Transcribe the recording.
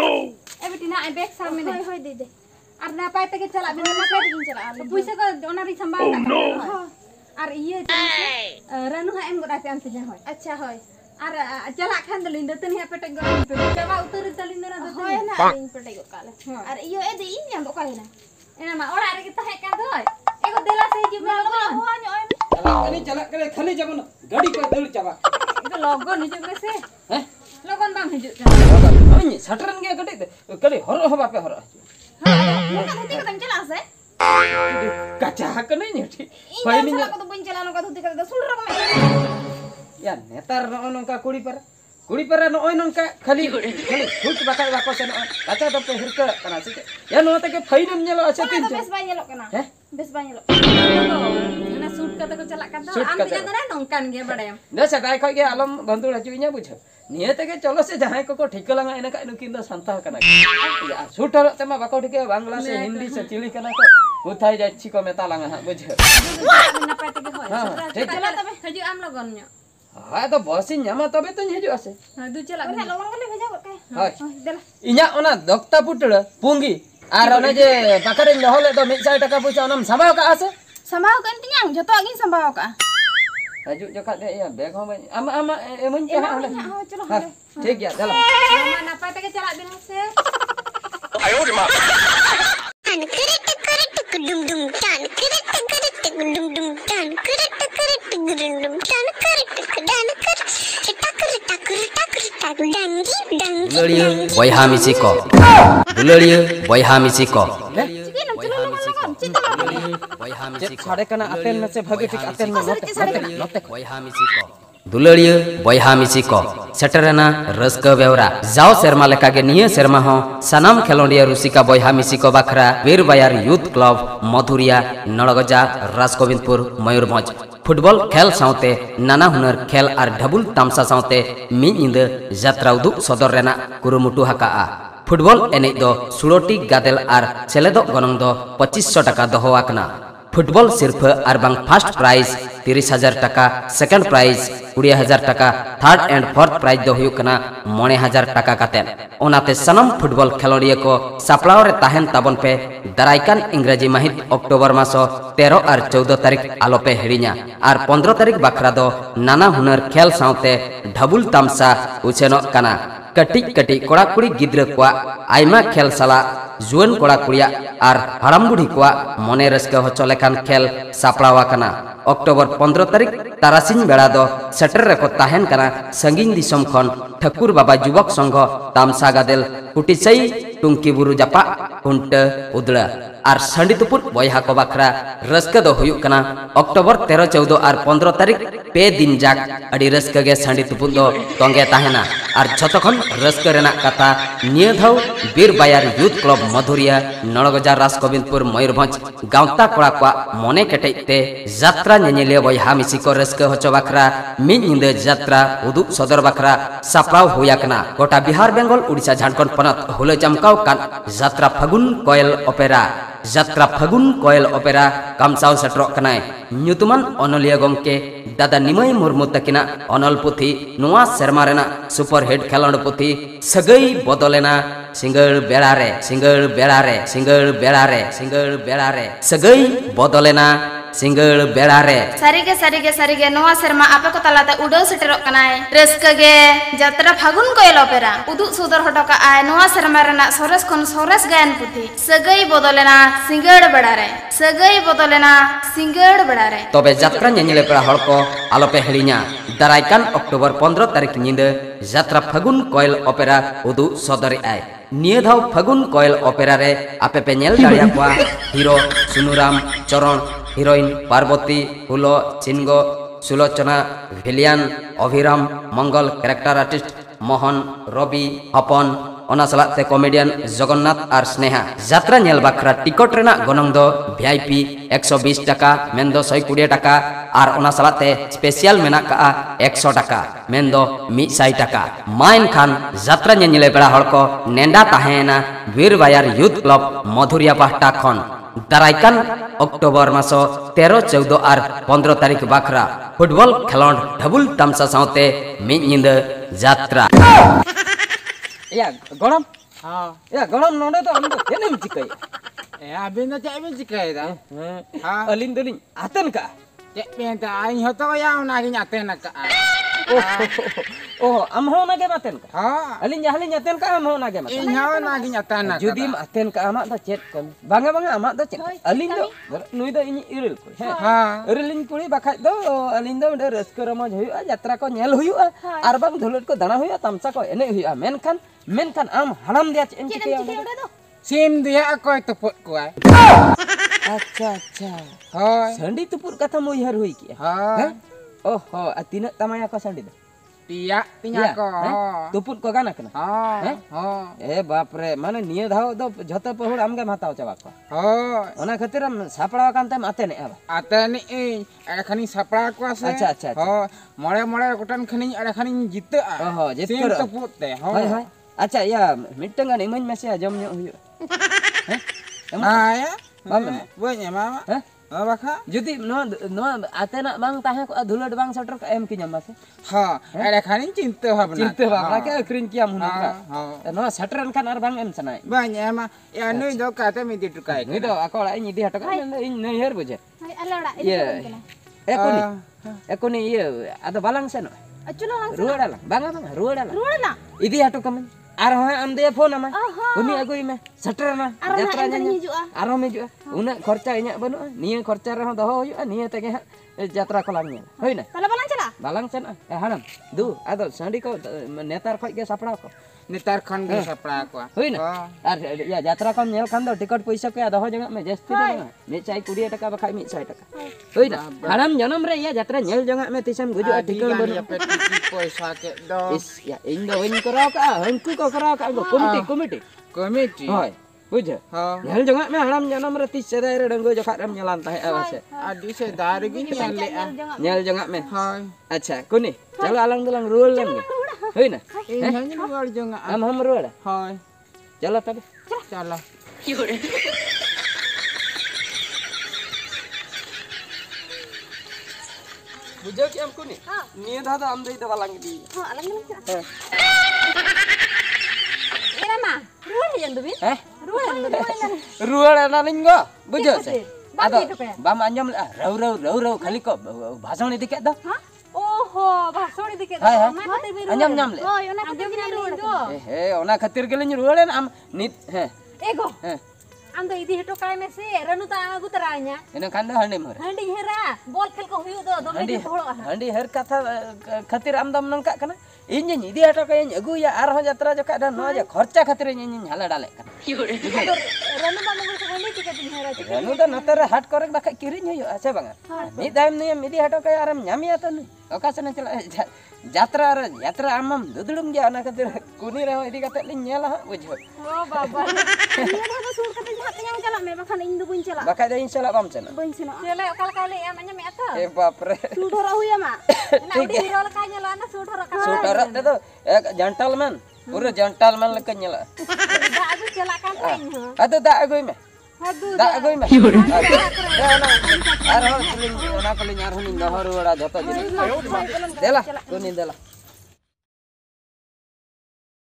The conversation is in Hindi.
ए बेटी ना आई बैग सामने नहीं होय दे दे और ना पाए तक चला बिना ना पाए तक चला पैसा को ओनारी संभाल का और ये रनु हा एम गोडाते अंत जे होय अच्छा होय और चला खान दलिन दतन हे पेटक गरम पे चला उतर दलिन ना दतन होय ना इन पेटक गो काले और इयो ए दे इन yang do kaina एना मा ओड़ा रे किता है का दोय एको देला से जी में लगन हो न्यो चला करे खाली जबन गाड़ी को दल चाबा तो लगन हिजु के से हैं लगन बाम हिजु अनी सटरन के गडी हर हो बापे हर हां ना धुती का चला से कचा हक नहीं नेठी इन चला को तो बन चला नो का धुती का सुल रक या नेतार नो नंका कुड़ी पर नो नंका खाली फुट बाका बाको से कचा तो पे हिरका कना से या नो तके फाइनल नेलो अच्छा तीन बेस बाय नेलो कना हैं बेस बाय नेलो ना सूट का तो चला का तो आम तिया ना नंकान गे बड़े न सदाय खय गे आलम बंधु हजुइया बुझ निये तके चलो से जहां को ठीक लंगा एना का नुकिन दो संता कना या सूट हर तमा बाको ठीक बांग्ला से हिंदी से चिली कना को उठाई जाछि को मेता लंगा बुझ ना पाए तक होय ठीक चला तबे हजु आम लगन न्यो हां तो बस न्यामा तबे तो हिजु आसे हां दु चला ना लगन गले भेजा गो के हाय देला इnya ओना दक्ता पुटड़ पुंगी आर ओने जे पाकरे लहले तो 100 टाका पैसा ओनम समाव का आसे समाव कन तियां जतो आगी समाव का हजु जका दे या बैग हो आमा एमन के हां चलो हां ठीक गया चलो मामा ना पाए तक चला बिना से आयो रे मां tan keret dum dum tan keret dum dum tan keret dum dum tan keret dan tak दुलड़िया बयहा मिसी को दुलड़िया बयहा मिसी को साड़े कना अतेन में से भागे ठीक अतेन में नोते बयहा मिसी को दुलड़िया बयहा मिसी को सेटरना रस्क बेवरा जाओ शर्मा लेका के निये शर्मा हो सनम खेलोंडिया रुसिका बयहा मिसी को बखरा Veer Bayar youth club Madhuria Nadgaja Rajgobindpur Mayurbhanj football खेल साउते नाना हुनर खेल और ढबुल तामसा साउते मी निंद यात्रा उदुग सदर रेना कुरुमुटु हकाआ फुटबॉल एने दो 16टी गादेल और सेलेदो गनंग दो 2500 टाका दोहो आकना फुटबॉल सिर्फ और बांग फर्स्ट प्राइज 30,000 टाका सेकंड प्राइज 20,000 टाका थर्ड एंड फोर्थ प्राइज दो हुयुकना 9,000 टाका काते ओनाते सनम फुटबॉल खेलोड़िया को सापड़ाव रे ताहेन ताबन पे दारायकान इंग्रेजी माहित अक्टोबर मासो 13 और 14 तारीख आलोपे हिड़िया और 15 तारीख बाखरा दो नाना हुनर खेल साउते ढबुल तामसा उछेनो काना कटी कटी कोड़ा कुड़ी गिद्र को आयमा खेल साला जुआन कोड़ा कुड़िया और हड़ाम बुढ़ी को मने रस्क होचो लेखान खेल सापड़ावा कना अक्टोबर 15 तारीख तारासिन बेड़ा दो सेटर रेको ताहेन कना संगीन दिसम खन ठाकुर बाबा युवक संघ तामसा गादेल कुटिसई टुंकी बुरु जापा कुंट उदड़ा और संडीतुपुर बयहा को बखरा रस्क दो हुयुक कना अक्टोबर 13 14 और 15 तारीख पे दिन जाक अड़ी रस्क गे संडीतुपुर दो तोंगे ताहेना और छतखन रस्क रेना कथा निये धाव वीर बायर यूथ क्लब मधुरिया नड़गजा राजगोविंदपुर मयूरभंज गांवता कोड़ा को मने केटेते यात्रा नेनेलिया बयहा मिसी को रस्क होचो बखरा मिद निंदे यात्रा उदुग सदर बखरा सापड़ाव हुयाकना गोटा बिहार बेंगल उड़ीसा झारखंड पनत हुले जमकाव कान यात्रा फागुन कोयल ओपेरा यात्रा फागुन कोयल ओपेरा कामसाव सेटरो कनाय न्यूतुमान अनलिया गंके दादा निमय मुर्मू तकिना अनल पुथी नुआ शर्मा रेना सुपर हिट खेलोंड पुथी सगई बदलेना सिंगल बेड़ारे सिंगल बेड़ारे सिंगल बेड़ारे सिंगल बेड़ारे सगई बदलेना सिंगल बेड़ारे सारिगे नोआ शर्मा आपे को तलाते उडो सेटेरो कनाय रस्कगे यात्रा फागुन कोयल ओपेरा उदुग सुदर हटका आय नोआ शर्मा रेना सोरेस खन सोरेस गायन पुथी सगई बदलेना सिंगल बेड़ारे सगई बदलेना सिंगल बेड़ारे तबे यात्रा नेनेले पेड़ा हड़ को आलोपे हिड़िया दारायकान अक्टोबर 15 तारीख निंदे यात्रा फागुन कोयल ओपेरा उदुग सदर आय निये धाव फागुन कोयल ओपेरा रे आपे पे nail दाड़िया कोआ hero Sunuram Charan heroine Parvati हुलो चिंगो Sulochana villain Abhiram Mangal character artist Mohan Ravi हपन ओनासलाते कॉमेडियन जगन्नाथ और स्नेहा यात्रा नेल बखरा टिकट रेना गनंग दो वीआईपी 120 टाका मेंदो 120 टाका और ओनासलाते स्पेशल मेना का 100 टाका मेंदो 100 टाका माइन खान यात्रा नेले बेड़ा हड़ को नेंडा ताहेना वीर बायर यूथ क्लब मधुरिया पाहटा खन दारायकान अक्टोबर मासो 13 14 और 15 तारीख बखरा फुटबॉल खेलोंड ढबुल तामसा साउते मिद निंद यात्रा या गणम Ha. Ya gorom nonde to amdo enem cikai. Abin dah cek bin cikai dah. Ha. Alin dolin aten ka. Cek bin ta aing hoto ya una gi nyaten ka. Oh amho nage maten ka. Ha. Alin jahalin aten ka amho nage maten. Ing ha na gi nyaten ka. Judi aten ka amak do chat kan. Banga amak do chat. Alin do nui do ini iril ko. Ha. Irilin kuli bakai do alin do de raska ramaj huyu'a jatra ko nyel huyu'a ar bang dhulut ko dana huyu'a tamsa ko ene huyu'a menkan am haram dia cem Cik cike dan cik udah tuh. Sim dia aku tepuk kuai. acha acha Hoi. sandi tupur kata mo ihar hui ki Ha. oh atina tamaya ko sandi do Tiak tinya ko. tupur ko gana kana Ha. Ha. बाप रे माने निये धाव दो झत पहुड़ आमगे माताव चाबा को Hoi. ओना खातिर हम सापड़ा कांते माते ने अब Ate ni ada khani sapra ku ase. Acha, acha, acha. Ho, mole gotan khani ada khani jita. Oh, jita. Sim tepuk teh. Ho. हाय हाय अच्छा या मिटंगा ने मन में से जम न्यो हुयो Ha ya. Mama. Banyak mama. Hah? Ha bakha. जुदी नो आतेना बांग ताहे को धुलड बांग सटर का एम की जमासे Ha, ada khani cinta ha benar. Chinte Babra के अक्रिन किया मुन Ha. का Ha. नो सटरन kan ar bang em sanai Banyak mah. Ya nu do kata mi ditukai. ni do ako la ini di hatok इन नहीं हेर बुझे Hai, ala udah. ये एको ni ये ada balang seno Aculo langsung. ruada la bang ruada la Ruang lah. idi hatok kamen ar ho am de phone ama uni agoi me सटरना Arah jatra nak nya hijau ah. aro me ju una खर्चा इnya बनु निये खर्चा रह दहो हुयो निये तगे जत्रा को लांग होइना Kalau balang cala. बालांग सन हानम दु आदो सांडी को नेतार खय के सापड़ा को Nitar khon ge sapra ku. होइना आर या यात्रा को नेल खान दो टिकट पैसा के दहो जगह में जस्ती दो मे चाय 20 टका बखाय 100 टका होइना हानम जनम रे या यात्रा नेल जगह में तिसम गुजु टिकट बन Ya peti poisa ke do. इस या इन दो इन करो का हंकु को करो का कमिटी Komiti. होय बुझ Ha. नेल जगह में हानम जनम रे तिस रे डंगो जो खारम nylan tahe awase Adi se dari gi nyale ah. Nail जगह में Hai. अच्छा कुनी चलो आलंग दुलंग रुल लेंगे होइना Ini hanya luar jonga. हम रुल Hai. चलो तबे Cala. बुझो कि हमको नहीं निये दादा हम दे दवा लांग दी Oh, alang ni cala. Ini mah. Ruang yang tu bin. हैं Ruang yang tu bin. Rule ना लिंगो बुझो से Bang आदो itu kayak. बाम अंजम रौ खाली को भाषण दिखे दो Hah? Oh, bahasa ni dikit. हाय हाय Mana tu biru? अंजम नाम ले Oh, yang nak kita biru. हे ओना खातिर के लिंग रुल हम नित हैं Ego. हैं Am tu ini hidup kaya mesi. Ranu tak aku teranya. In Khan handi more Handi hera. Bol khel ko huyu do. Dom handi ni bol ah. हंडी हर कथा खातिर आम दम नंका कना इन निदि हटो के अगु या आर हो यात्रा जो का नो जे खर्चा खातिर इन हाला डाले कना Ranu tak mungkin sekali tiket ini hera. रेनु द नतर हाट करे बाखा किरिन होयो आसे बांगा मी दाइम ने मिदि हटो के आरम ᱧᱟᱢᱤया त नु ओकासने चला यात्रा आमम दुदुडुम जे अना खातिर कुनी रे इदि कते लिन नेला हा बुझो Oh, baba. Ini dah suruh kata jahat yang jalan. Memang kan Indo pun jalan. बाखा द इंशाल्लाह बम चना Pun jalan. Jalan kali-kali ya macam ni apa? ए बाप रे Sudah rahu ya mak. Nak udah hero lekanya lah. Nak sudah rakam. Sorter ते तो एक जंटलमैन पूरे जंटलमैन लक नेला Dah aku jalan kampanye. अद दा अगुई में Aduh. दा अगुई में आर हो लिन ओना को लिन आर हो लिन दहर वड़ा जतो जिन देला कुनी देला